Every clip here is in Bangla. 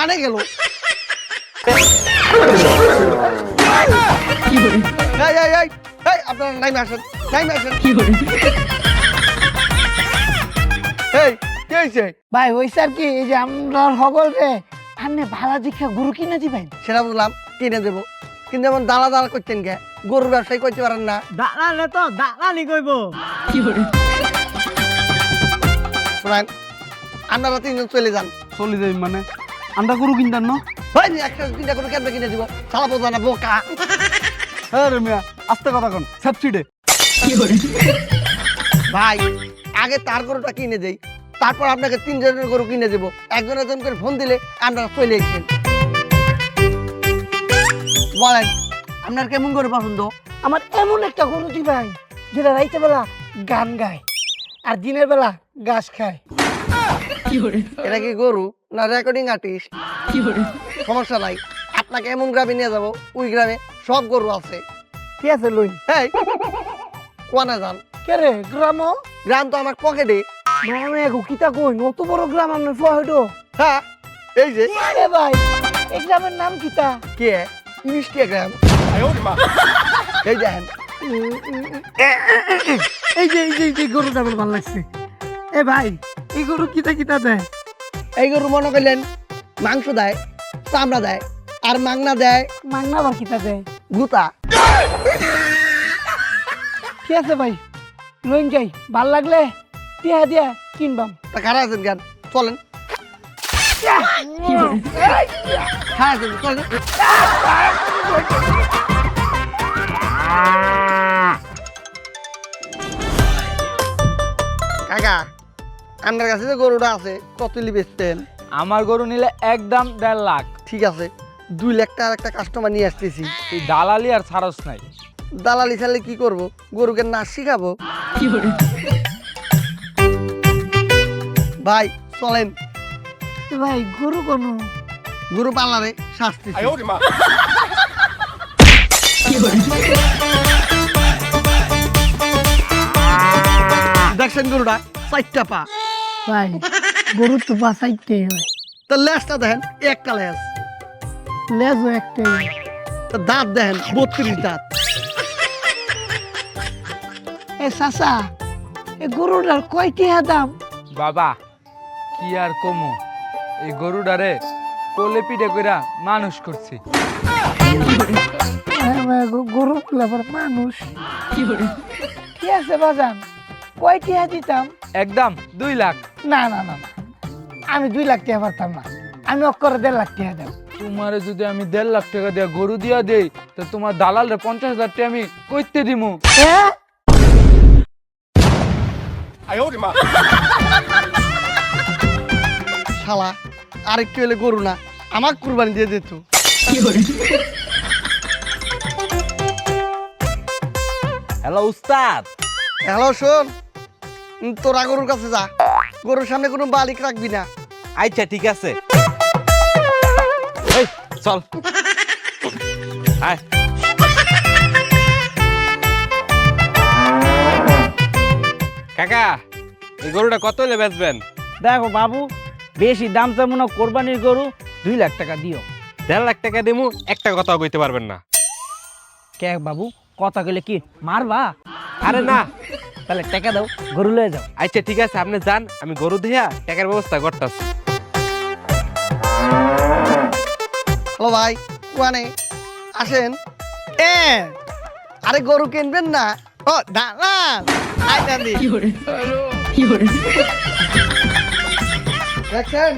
কানে গেল। আপনারা নাইমে আসেন, নাইমে আসেন। এই কে হইছে? ভাই ওই স্যার কি এই যে আমরা হগল রে আপনি ভাড়া দীক্ষা গরু কিনে দিবেন? সেটা বুঝলাম, কিনে দেবো, কিন্তু এমন দালা দালা করছেন কে? গরুর ব্যবসায়ী করতে পারেন না? দালালে তো দালালি কইব। শোনেন, আপনারা তিনজন চলে যান। চলে যাই মানে আমরা গরু কিনতাম না? ভাই একটা চিন্তা করে কেন কিনে দিব? সালা বোঝা না বোকা। হ্যাঁ রে মিয়া, আস্তে কথা কন, সাবসিডে। ভাই আগে তার গরুটা কিনে দেই, তারপর আপনাকে তিনজনের গরু কিনে দেবো। একজন একজন করে ফোন দিলে আপনারা চলে এসেছেন। বলেন আপনার কেমন গরু পছন্দ? আমার এমন একটা গরু দিবেন যেটা রাইতে বেলা গান গায় আর দিনের বেলা ঘাস খায়। এটা কি গরু না রেকর্ডিং আর্টিস্ট? সমস্যা নাই, আপনাকে এমন গ্রামে নিয়ে যাবো, ওই গ্রামে সব গরু আছে। ঠিক আছে লই। এই কোয়ানা যান? কে রে গ্রাম? গ্রাম তো আমার পকেটে। মানে কিতা কই অত বড় গ্রাম আপনার ফহেটো? হ্যাঁ এই যে। এ ভাই এই গ্রামের নাম কিতা? কে? ইনিস্টিয়া গ্রাম। এই দেখেন, এই যে গরুটা আমার ভালো লাগছে। এ ভাই এই গরু কিতা কিতা দেয়? এই গরু মনে করলেন মাংস দেয়, চামড়া দেয়, আর মাংনা দেয়। মাংনা আবার কিতা দেয়? গুতা। ঠিক আছে ভাই লইন যাই, ভাল লাগলে টিয়া দিয়া কিনবাম। তা খারাপ আছেন কেন? চলেন। হ্যাঁ চলেন। কাকা, আপনার কাছে যে গরুটা আছে কত বেচতেন? আমার গরু নিলে একদম 1.5 লাখ। ঠিক আছে, 2 লাখ টাকার একটা কাস্টমার নিয়ে আসতেছি। তুই দালালি আর ছাড়স নাই। দালালি ছাড়লে কি করব? গরুকে নাচ শিখাবো। ভাই চলেন। ভাই গরু কোন? গরু পাল্লারে শাস্তি। দেখছেন গরুটা 4টা পা। ভাই গরু তো বাঁচাইতে হয়। তো লেজটা দেখেন, একটা লেজ। লেজও একটাই। তো দাঁত দেখেন 32 দাঁত। এ চাচা এই গরুটার কয়টিয়া দাম? বাবা কি আর কমু, এই গরুটারে কোলে পিঠে কইরা মানুষ করছি। গরু আবার মানুষ। ঠিক আছে বাজান, কয়টিয়া দিতাম? একদম 2 লাখ। না না না না, আমি 2 লাখ টাকা পারতাম না, আমি অক্ষরে 1.5 লাখ টাকা দেব। তোমারে যদি আমি 1.5 লাখ টাকা দিয়া গরু দিয়া দেই, তো তোমার দালালরে 50,000 টাকা আমি কইতে দিমু। হ্যাঁ শালা আরেকটু হলে গরু না আমার কুরবানি দিয়ে দিত। হ্যালো উস্তাদ। হ্যালো শোন, তোরা গরুর কাছে যা, গরুর সামনে কোনো বালিক রাখবি না। আচ্ছা ঠিক আছে, এই চল আয়। কাকা এই গরুটা কত হলে বেচবেন? দেখো বাবু, বেশি দাম তেমন কোরবানির গরু 2 লাখ টাকা দিও। 1.5 লাখ টাকা দিমু, একটা কথাও কইতে পারবেন না। কে বাবু, কথা কইলে কি মারবা? আরে না। তাহলে টাকা দাও, গরু লয়ে যাও। আচ্ছা ঠিক আছে, আপনি যান, আমি গরু দিয়া টাকার ব্যবস্থা করতেছি। হ্যালো ভাই, ওয়ানে আসেন। আরে গরু কিনবেন না? ও দালাল, আইতা দি। দেখছেন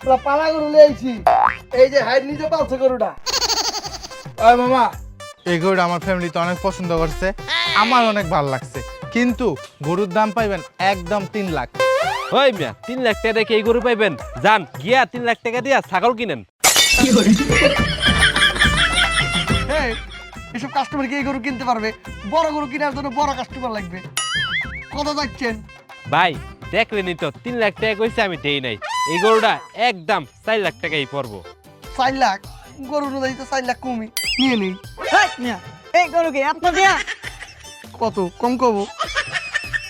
পুরো পালা গরু লিয়েছি, এই যে হাইড নিজে পালছে গরুটা। ওই মামা, এই গরুটা আমার ফ্যামিলিতে অনেক পছন্দ করছে, আমার অনেক ভালো লাগছে, কিন্তু গরুর দাম পাইবেন একদম 3 লাখ। ওই মিয়া 3 লাখ টাকা দিয়ে কি এই গরু পাইবেন? যান গিয়া 3 লাখ টাকা দিয়া ছাগল কিনেন। হ্যাঁ, এসব কাস্টমার কি এই গরু কিনতে পারবে? বড় গরু কেনার জন্য বড় কাস্টমার লাগবে। কত যাচ্ছেন? ভাই দেখলেনই তো 3 লাখ টাকা কইছে, আমি দেই নাই। এই গরুটা একদম 4 লাখ টাকাই পড়বো। 4 লাখ? গরু অনুযায়ী তো 4 লাখ কমই নিয়ে নেই। এই গরু কি এত দিয়া? কত কম কব?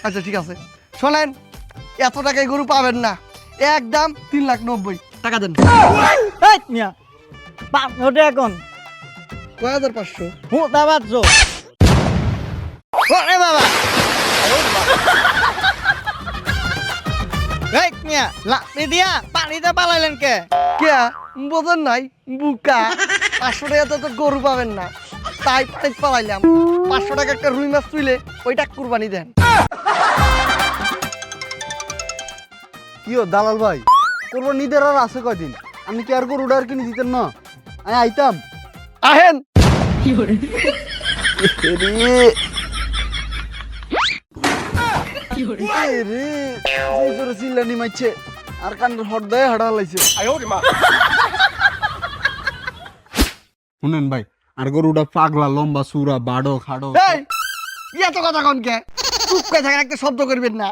আচ্ছা ঠিক আছে, শোনেন, এত টাকায় গরু পাবেন না, একদম 3,90,000 টাকা দেন। এই মিয়া 500 টাকা কোন 6500 হুঁটা বাজছো ওরে বাবা এই মিয়া লাঠি দিয়া পানিতে পালাইলেন কে কে বোঝেন নাই বুকা 500 টাকা তো গরু পাবেন না তাই পাইতে পালাইলাম 500 টাকা একটা রুই মাছ তুইলে ওইটা কুরবানি দেন কিও দালাল ভাই কোরবানি ঈদের আর আছে কয়দিন আমি কি আর গরুটা আর কিনে দিতেন না আমি আইতাম আহেন চিল্লানি মারছে আর কান্ডের হরদায় হাড়া লাইছে শুনেন ভাই আর গরুটা পাগলা লম্বা সুরা বাড়ো খাড়ো এই এত কথা কোন কে চুপ করে থাকেন একটা শব্দ করবেন না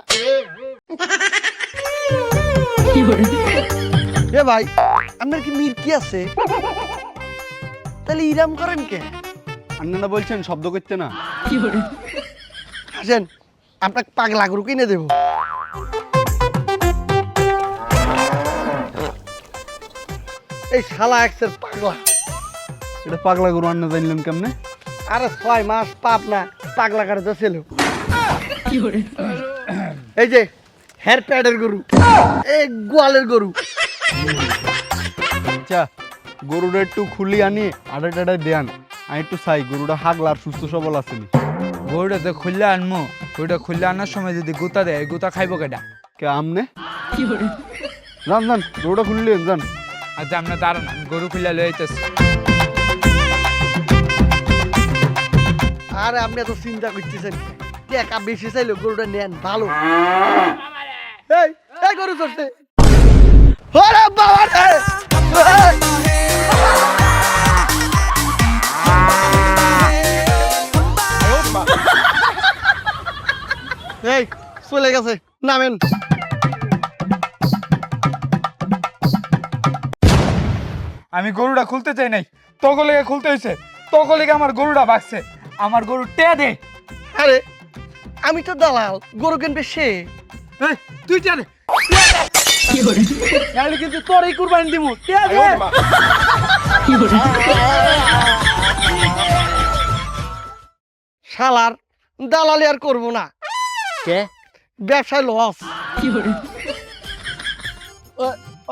এ ভাই আপনার কি মির্কি আছে তাহলে ইরাম করেন কে আপনারা বলছেন শব্দ করতে না আসেন আপনাকে পাগলা গরু কিনে দেবো এই শালা এক্সের পাগলা এটা পাগলা গরু আন্না জানলেন কেমনে আরে 6 মাস পাপ না পাগলা করে তো ছিল এই যে হেয়ার প্যাডের গরু এই গোয়ালের গরু আচ্ছা গরুটা একটু খুলি আনি আড়াই টাড়াই দেন আমি একটু চাই গরুটা হাগলা আর সুস্থ সবল আসেনি গরুটা তো খুললে আনমো গরুটা খুললে আনার সময় যদি গুতা দেয় গুতা খাইবো কেটা কে আমনে যান যান গরুটা খুললেন যান আচ্ছা আমরা দাঁড়ান আমি গরু খুললে লয়ে আইতেছি আরে আপনি এত চিন্তা করতেছেন টাকা বেশি চাইলো গরুটা নেন ভালো এই এই গরু চড়ছে ওরে বাবা রে এই চলে গেছে নামেন আমি গরুটা খুলতে চাই নাই তগলেগে খুলতে হয়েছে তগলেগে আমার গরুটা বাগছে আমার গরু টে দে আরে আমি তো দালাল গরু কিনবে সে এই, তুই টে দে নাহলে কিন্তু তোরই কুরবানি দিব টে দে শালার দালালি আর করবো না কে ব্যবসায় লস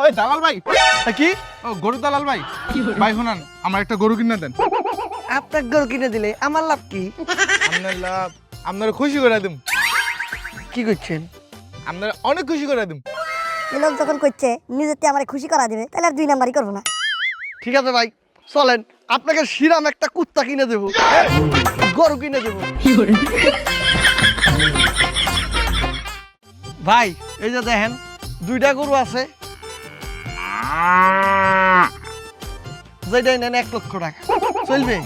ওই দালাল ভাই কি ও গরু দালাল ভাই ভাই শুনান আমার একটা গরু কিনে দেন আপনার গরু কিনে দিলে আমার লাভ কি আপনার লাভ আপনারা খুশি করে দিম কি করছেন আপনারা অনেক খুশি করে দিম এই লোক যখন করছে নিজেতে আমার খুশি করা দেবে তাহলে আর 2 নাম্বারই করবো না ঠিক আছে ভাই চলেন আপনাকে শিরাম একটা কুত্তা কিনে দেবো গরু কিনে দেবো ভাই এই যে দেখেন 2টা গরু আছে যেটাই নেন 1 লক্ষ টাকা চলবে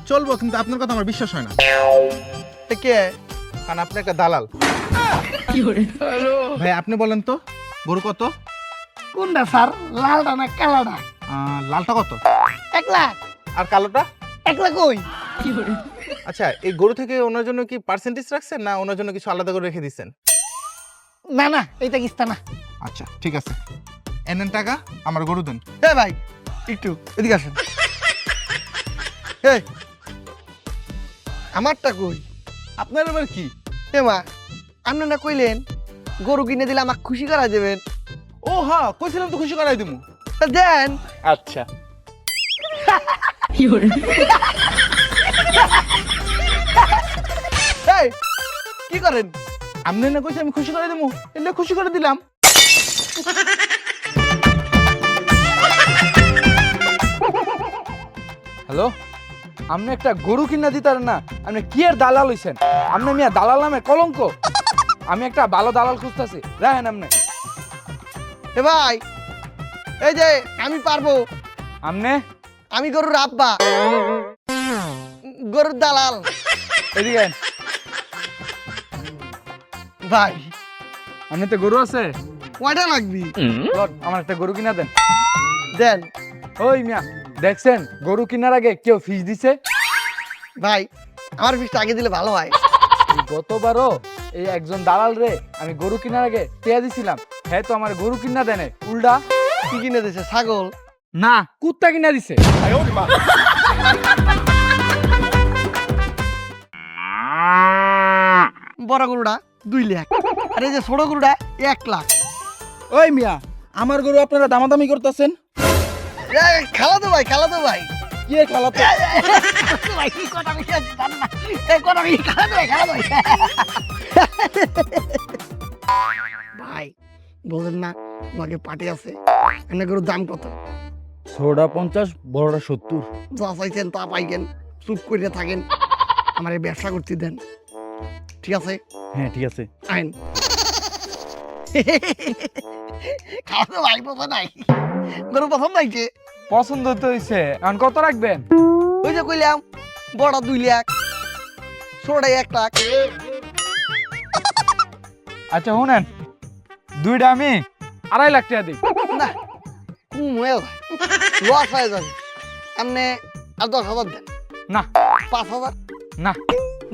চলবো কিন্তু আপনার কথা আমার বিশ্বাস হয় না এ কে কারণ আপনি একটা দালাল ভাই আপনি বলেন তো গরু কত কোনটা স্যার লালটা না কালাটা লালটা কত 1 লাখ আর কালোটা 1 লাখ কই আচ্ছা এই গরু থেকে ওনার জন্য কি পার্সেন্টেজ রাখছেন না ওনার জন্য কিছু আলাদা করে রেখে দিচ্ছেন না না এইটা কিস্তা না আচ্ছা ঠিক আছে এনেন টাকা আমার গরু দেন এ ভাই একটু এদিকে আসেন এই আমারটা কই আপনার এবার কি এ মা আপনি না কইলেন গরু কিনে দিলে আমাকে খুশি করা দেবেন ও হ্যাঁ কইছিলাম তো খুশি করাই দিমু তা দেন আচ্ছা এই কি করেন আপনি না কইছি আমি খুশি করে দিমু এলে খুশি করে দিলাম হ্যালো আপনি একটা গরু কিনা দিতারেন না আপনি কি আর দালাল হইছেন আপনি মিয়া দালাল নামে কলঙ্ক আমি একটা ভালো দালাল খুঁজতেছি রাখেন আপনি এ ভাই এই যে আমি পারবো আপনি আমি গরুর আব্বা গরুর দালাল এদিকে আইন। ভাই আপনি তো গরু আছে কয়টা লাগবি লট, আমার একটা গরু কিনা দেন দেন ওই মিয়া দেখছেন গরু কিনার আগে কেউ ফিস দিছে ভাই আমার ফিসটা আগে দিলে ভালো হয় এই গতবারও এই একজন দালাল রে আমি গরু কিনার আগে পেয়ে দিছিলাম হ্যাঁ তো আমার গরু কিনা দেনে উল্টা কি কিনে দিছে ছাগল? না, কুত্তা কিনা দিছে। বড় গরুটা 2 লাখ আর এই যে ছোট গরুটা 1 লাখ। ওই মিয়া, আমার গরু আপনারা দামাদামি করতেছেন? খালাতো ভাই, খালাতো ভাই। কি খেলা তো? ভাই কি কথা কইছি জান না, এই কথা কি খালাতো ভাই, খালাতো ভাই। ভাই বলেন না আমাকে পার্টি আছে, এনে গরুর দাম কত? ছোটটা 50, বড়টা 70। যা চাইছেন তা পাইবেন, চুপ করে থাকেন, আমার এই ব্যবসা করতে দেন, ঠিক আছে? হ্যাঁ ঠিক আছে। আইন খালাতো ভাই পছন্দ নাই, গরু পছন্দ হয়েছে। পছন্দ তো হইছে, এখন কত রাখবেন? ওই যে কইলাম বড় 2 লাখ, ছোটটা 1 লাখ। আচ্ছা শুনেন, দুইটা আমি 2.5 লাখ টাকা দিই। না কম হয়ে যায়, লস হয়ে যাবে। আপনি আর 10,000 দেন। না। 5,000, না।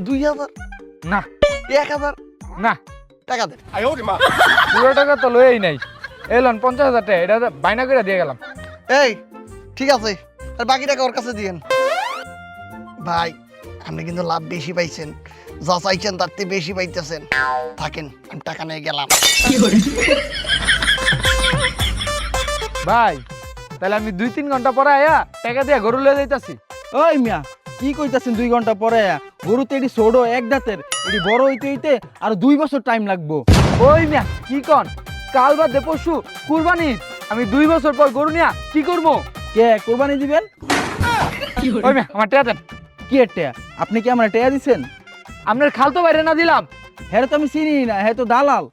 2,000, না। 1,000 না, টাকা দেন। পুরো টাকা তো লইই নাই। এলন 50,000 টাকা, এটা তো বাইনা করে দিয়ে গেলাম। এই ঠিক আছে, আর বাকি টাকা ওর কাছে দিয়েন। ভাই আপনি কিন্তু লাভ বেশি পাইছেন, যা চাইছেন তার থেকে বেশি পাইতেছেন। থাকেন, আমি টাকা নিয়ে গেলাম। ভাই তাহলে আমি 2-3 ঘন্টা পরে আয়া টাকা দিয়ে গরু লয়ে যাইতাছি। ওই মিয়া, কি কইতাছেন 2 ঘন্টা পরে? গরু তো এটি ছোট, 1 দাঁতের, এটি বড় হইতে হইতে আর 2 বছর টাইম লাগবো। ওই মিয়া কি কন, কাল বাদে পরশু কুরবানি, আমি 2 বছর পর গরু নিয়া কি করবো? কে কোরবানি দিবেন? ওই মিয়া আমার টাকা দেন। কি টেয়া? আপনি কি আমার টেয়া দিছেন? আপনার খালতো বাইরে না দিলাম? হ্যাঁ তো আমি চিনি না, হ্যাঁ তো দালাল।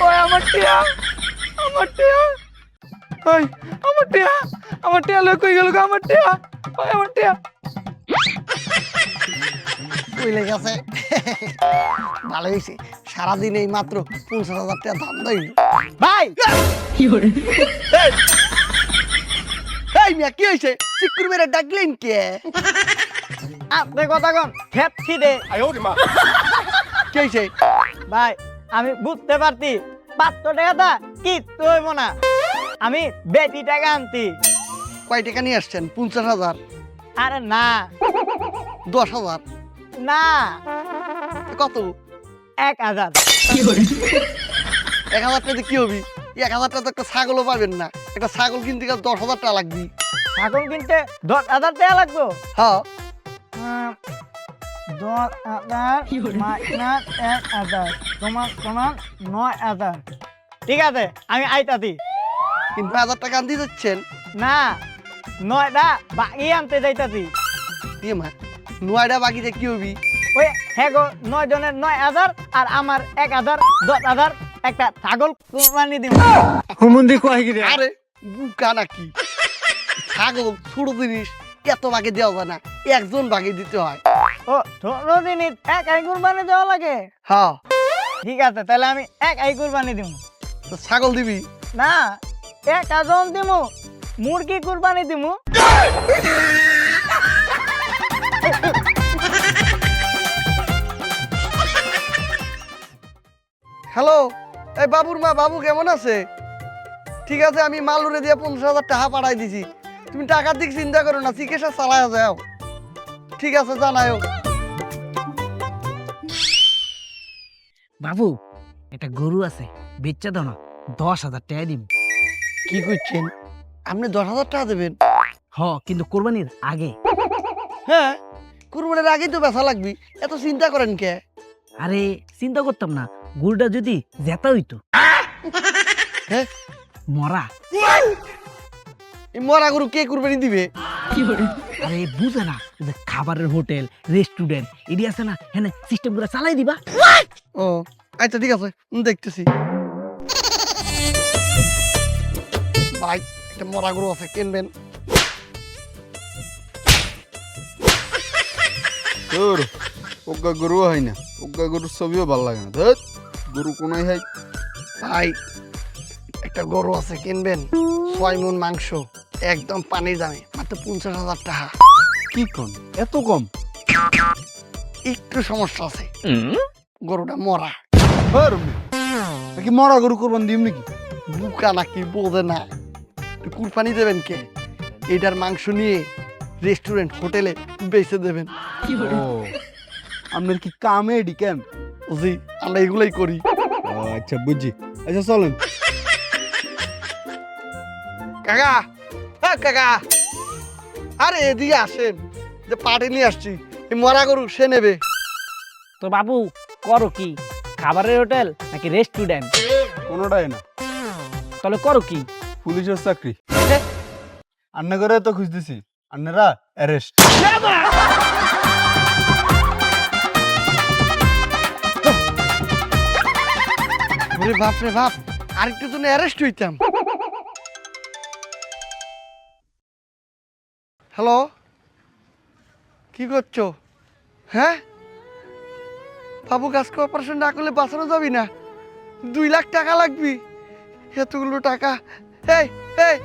ওই আমার টিয়া, আমার টিয়া, ওই আমার টিয়া, আমার টিয়া লই কই গেল গো? আমার টিয়া, ওই আমার টিয়া। কইলে গেছে ভালো হয়েছে, সারাদিন এই মাত্র 50,000 টাকা দাম দেয়। ভাই এই মিয়া কি হয়েছে? চিকুর মেরে ডাকলেন কে? আপনি কথা কন খেপছি দে। কি হয়েছে? ভাই আমি বুঝতে পারতি 500 টাকাটা কি হইব না, আমি বেটি টাকা আনতি। কয় টাকা নিয়ে আসছেন? 50,000, আরে না 10,000, না, কত? 1,000। 1,000 টাকা কি হবি? 1,000 টাকা তো একটা ছাগলও পাবেন না, একটা ছাগল কিনতে গেলে 10,000 টাকা লাগবে। এখন কিনতে 10,000 টাকা লাগবো। হ্যাঁ 10,000 মাইনাস 1,000 সমান 9,000। ঠিক আছে আমি আইতাছি। কিন্তু 1,000 টাকা আনতে যাচ্ছেন না 9টা বাকি আনতে যাইতাছি। দিয়ে মা 9টা বাকিতে কি হবি? ওই হ্যাঁ গো 9 জনের 9,000 আর আমার 1,000, 10,000 একটা ছাগল কুরবানি দিব। আরে বুকা নাকি? ছাগল ছোট জিনিস, এত ভাগে দেওয়া যায় না, একজন ভাগে দিতে হয়। ও ছোট জিনিস একাই কুরবানি দেওয়া লাগে? হ্যাঁ ঠিক আছে তাহলে আমি একাই কুরবানি দিব। তো ছাগল দিবি? না 1,000 দিমু, মুরগি কুরবানি দিমু। হ্যালো, এই বাবুর মা, বাবু কেমন আছে? ঠিক আছে, আমি মালুরে দিয়ে 50,000 টাকা পাঠাই দিছি, তুমি টাকার দিক চিন্তা করো না, চিকিৎসা চালায় যাও। ঠিক আছে জানাও। বাবু একটা গরু আছে, বেচা দাও না, 10,000 টাকা দিম। কি করছেন আপনি? 10,000 টাকা দেবেন? হ, কিন্তু কোরবানির আগে। হ্যাঁ কুরবানির আগেই তো বেচা লাগবি, এত চিন্তা করেন কে? আরে চিন্তা করতাম না, গরুটা যদি জেতা হইতো। হ্যাঁ মরা। এই মরা গরু কে কুরবানি দিবে? আরে বুঝে না, এই যে খাবারের হোটেল, রেস্টুরেন্ট এডি আছে না, হ্যাঁ সিস্টেম করে চালাই দিবা। ও আচ্ছা ঠিক আছে, দেখতেছি। ভাই একটা মরা গরু আছে, কিনবেন? তোর ওগা গরু হয় না, ওগা গরুর ছবিও ভালো লাগে না। ধর গরু কোনায় হয়। ভাই একটা গরু আছে, কিনবেন? 6 মণ মাংস, একদম পানির দামে, মাত্র 50,000 টাকা। কি কোন এত কম? একটু সমস্যা আছে, গরুটা মরা। কি মরা গরু কোরবান দিম নাকি? বুকা নাকি বোঝে না, একটু কুরবানি দেবেন কে? এটার মাংস নিয়ে রেস্টুরেন্ট হোটেলে বেচে দেবেন। ও আপনার কি কামে এডি কেন? জি, আমরা এগুলাই করি। ও আচ্ছা বুঝছি, আচ্ছা চলেন। কাকা, হ্যাঁ কাকা, আরে এদিকে আসেন, যে পার্টি নিয়ে আসছি, এই মরা গরু সে নেবে। তো বাবু করো কি, খাবারের হোটেল নাকি রেস্টুরেন্ট? কোনোটাই না, তাহলে করো কি? পুলিশের চাকরি। আন্না করে তো খুঁজতেছি, আন্নারা অ্যারেস্ট। ওরে বাপ রে বাপ, আরেকটু জন্য অ্যারেস্ট হইতাম। হ্যালো, কি করছো? হ্যাঁ বাবু, গাছকে অপারেশন না করলে বাঁচানো যাবি না, 2 লাখ টাকা লাগবি। এতগুলো টাকা, এই এই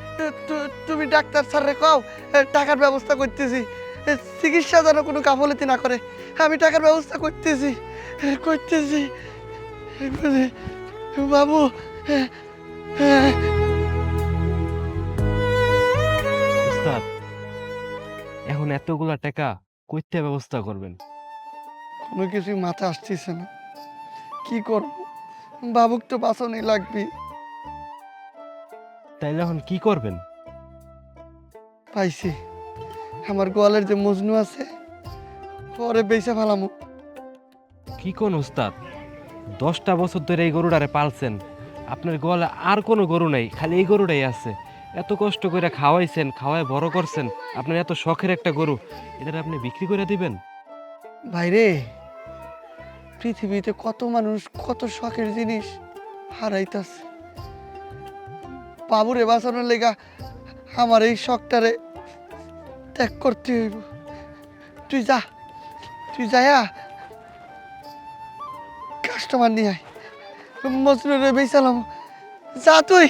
তুমি ডাক্তার স্যাররে কও টাকার ব্যবস্থা করতেছি, চিকিৎসা যেন কোনো গাফলতি না করে। আমি টাকার ব্যবস্থা করতেছি করতেছি বাবু। উস্তাদ, এখন এতগুলা টাকা কইতে ব্যবস্থা করবেন? কোনো কিছুই মাথা আসতেছে না, কি করব? বাবুক তো বাঁচানোই লাগবে। তাইলে এখন কি করবেন? পাইছি, আমার গোয়ালের যে মজনু আছে পরে বেচা ফেলামু। কি কোন উস্তাদ, 10টা বছর ধরে এই গরুটারে পালছেন, আপনার গোয়ালে আর কোনো গরু নাই, খালি এই গরুটাই আছে। এত কষ্ট করে খাওয়াইছেন, খাওয়ায় বড় করছেন, আপনার এত শখের একটা গরু, এটা আপনি বিক্রি করে দিবেন? ভাইরে, পৃথিবীতে কত মানুষ কত শখের জিনিস হারাইতাছে, বাবুরে বাঁচানোর লেগা আমার এই শখটারে ত্যাগ করতে হইব। তুই যা, তুই যায়া কাস্টমার নিয়ে আয়, মজনুরে বেচালাম, যা তুই।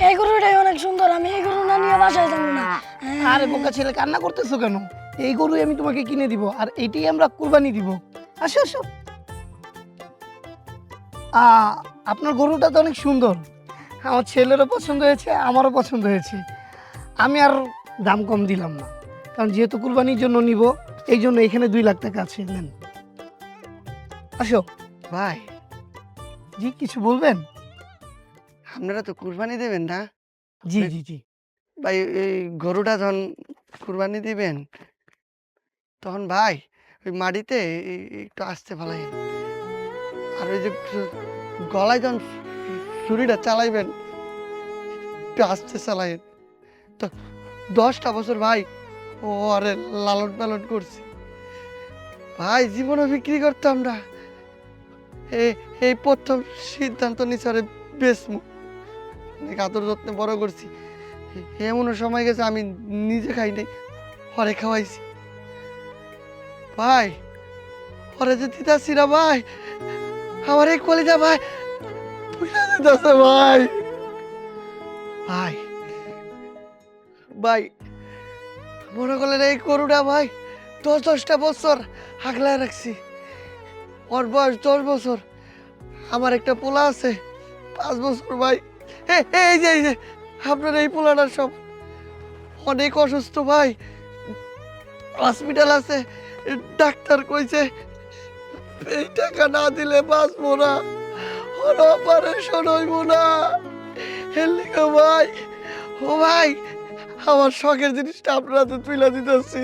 এই গরুটাই অনেক সুন্দর, আমি এই গরু না নিয়ে বাসায় যাবো না। আরে বোকা ছেলে, কান্না করতেছো কেন? এই গরুই আমি তোমাকে কিনে দিব, আর এইটাই আমরা কুরবানি দিব। আসো আসো। আপনার গরুটা তো অনেক সুন্দর, আমার ছেলেরও পছন্দ হয়েছে, আমারও পছন্দ হয়েছে। আমি আর দাম কম দিলাম না, কারণ যেহেতু কুরবানির জন্য নিব, এই জন্য এখানে 2 লাখ টাকা আছে, নেন। আসো। ভাই, জি, কিছু বলবেন? আপনারা তো কুরবানি দেবেন না? জি জি জি। ভাই, এই গরুটা যখন কুরবানি দিবেন তখন ভাই ওই মাটিতে একটু আস্তে ফেলাইন, আর ওই যে গলায় যখন ছুরিটা চালাইবেন একটু আস্তে চালাইন। তো 10টা বছর ভাই ও আরে লালন পালন করছি ভাই, জীবনে বিক্রি করতাম না, এই প্রথম সিদ্ধান্ত নিচ্ছে আরে বেচমু, অনেক আদর যত্নে বড় করছি। এমনও সময় গেছে আমি নিজে খাই নাই, হরে খাওয়াইছি ভাই। হরে যে দিতাছি না ভাই, আমার এই কলিজা ভাই পুইরা দিতেছে ভাই। ভাই ভাই মনে করলেন এই গরুটা ভাই 10টা বছর আগলায় রাখছি, ওর বয়স 10 বছর, আমার একটা পোলা আছে 5 বছর ভাই। এই যে আপনার এই পোলাটার সব অনেক অসুস্থ ভাই, হসপিটাল আছে, ডাক্তার কইছে এই টাকা না দিলে বাঁচবো না, ওর অপারেশন হইব না। এর লিগে ভাই, ও ভাই আমার শখের জিনিসটা আপনারা তো তুলে দিতেছি।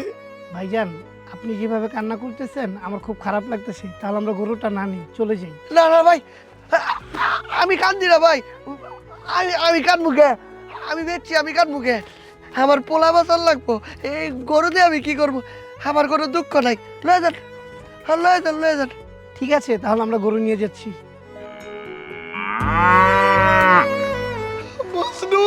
ভাইজান, আপনি যেভাবে কান্না করতেছেন আমার খুব খারাপ লাগতেছে, তাহলে আমরা গরুটা না নিই, চলে যাই। না না ভাই, আমি কান্দি না ভাই, আমি কান মুখে, আমি বেচছি, আমি কান মুখে, আমার পোলা বাঁচার লাগবো, এই গরু দিয়ে আমি কি করবো? আমার কোনো দুঃখ নাই, লয়ে যান, লয়ে যান, লয়ে যান। ঠিক আছে, তাহলে আমরা গরু নিয়ে যাচ্ছি। মজনু,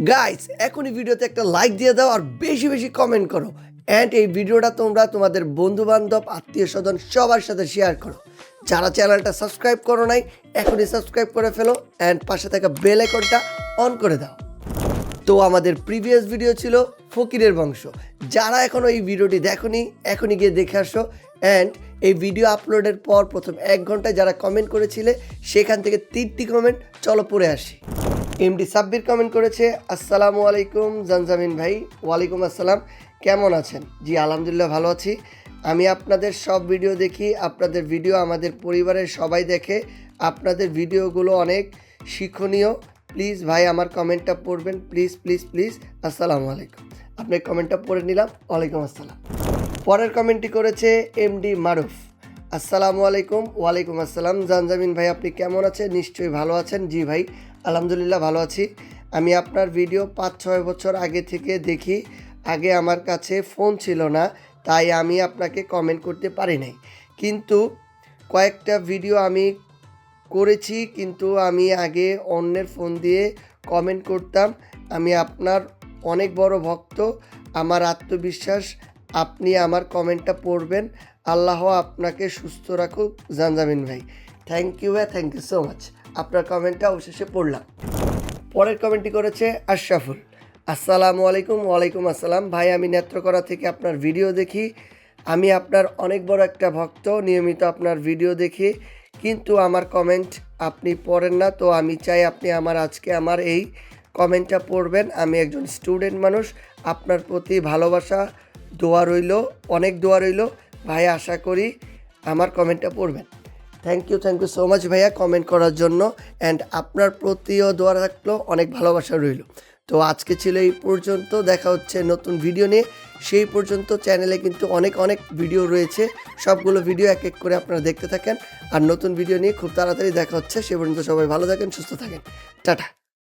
গাইস এখনই ভিডিওতে একটা লাইক দিয়ে দাও আর বেশি বেশি কমেন্ট করো, অ্যান্ড এই ভিডিওটা তোমরা তোমাদের বন্ধু বান্ধব আত্মীয় স্বজন সবার সাথে শেয়ার করো, যারা চ্যানেলটা সাবস্ক্রাইব করো নাই এখনই সাবস্ক্রাইব করে ফেলো অ্যান্ড পাশে থাকা বেল আইকনটা অন করে দাও। তো আমাদের প্রিভিয়াস ভিডিও ছিল ফকিরের বংশ, যারা এখনও এই ভিডিওটি দেখোনি এখনই গিয়ে দেখে আসো। অ্যান্ড এই ভিডিও আপলোডের পর প্রথম 1 ঘন্টায় যারা কমেন্ট করেছিলে সেখান থেকে 3টি কমেন্ট চলো পড়ে আসি। এমডি সাব্বির কমেন্ট করেছে, আসসালামু আলাইকুম জানজামিন ভাই। ওয়ালাইকুম আসসালাম, কেমন আছেন? জি আলহামদুলিল্লাহ ভালো আছি। আমি আপনাদের সব ভিডিও দেখি, আপনাদের ভিডিও আমাদের পরিবারের সবাই দেখে, আপনাদের ভিডিওগুলো অনেক শিক্ষণীয়। প্লিজ ভাই আমার কমেন্টটা পড়বেন, প্লিজ প্লিজ প্লিজ। আসসালামু আলাইকুম। আপনার কমেন্টটা পড়ে নিলাম, ওয়ালাইকুম আসসালাম। পরের কমেন্টটি করেছে এমডি মারুফ, আসসালামু আলাইকুম। ওয়ালাইকুম আসসালাম জানজামিন ভাই, আপনি কেমন আছেন? নিশ্চয়ই ভালো আছেন। জি ভাই আলহামদুলিল্লাহ ভালো আছি। আমি আপনার ভিডিও 5-6 বছর আগে থেকে দেখি। আগে আমার কাছে ফোন ছিল না, তাই আমি আপনাকে কমেন্ট করতে পারি নাই, কিন্তু কয়েকটা ভিডিও আমি করেছি, কিন্তু আমি আগে অন্যের ফোন দিয়ে কমেন্ট করতাম। আমি আপনার অনেক বড় ভক্ত, আমার আত্মবিশ্বাস আপনি আমার কমেন্টটা পড়বেন। আল্লাহ আপনাকে সুস্থ রাখুক জানজামিন ভাই। থ্যাংক ইউ ভাই, থ্যাংক ইউ সো মাচ। আপনার কমেন্টটা অবশেষে পড়লাম। পরের কমেন্টটি করেছে আশরাফুল, আসসালামু আলাইকুম। ওয়ালাইকুম আসসালাম ভাই, আমি নেত্রকোনা থেকে আপনার ভিডিও দেখি। আমি আপনার অনেক বড় একটা ভক্ত, নিয়মিত আপনার ভিডিও দেখি, কিন্তু আমার কমেন্ট আপনি পড়েন না। তো আমি চাই আপনি আজকে আমার এই কমেন্টটা পড়বেন। আমি একজন স্টুডেন্ট মানুষ, আপনার প্রতি ভালোবাসা, দোয়া রইল, অনেক দোয়া রইল ভাই। আশা করি আমার কমেন্টটা পড়বেন। থ্যাংক ইউ সো মাচ ভাইয়া কমেন্ট করার জন্য। অ্যান্ড আপনার প্রতিও দোয়া রাখলো, অনেক ভালোবাসা রইল। তো আজকে ছিল এই পর্যন্ত, দেখা হচ্ছে নতুন ভিডিও নিয়ে। সেই পর্যন্ত চ্যানেলে কিন্তু অনেক ভিডিও রয়েছে, সবগুলো ভিডিও এক এক করে আপনারা দেখতে থাকেন। আর নতুন ভিডিও নিয়ে খুব তাড়াতাড়ি দেখা হচ্ছে। সে পর্যন্ত সবাই ভালো থাকেন, সুস্থ থাকেন, টাটা।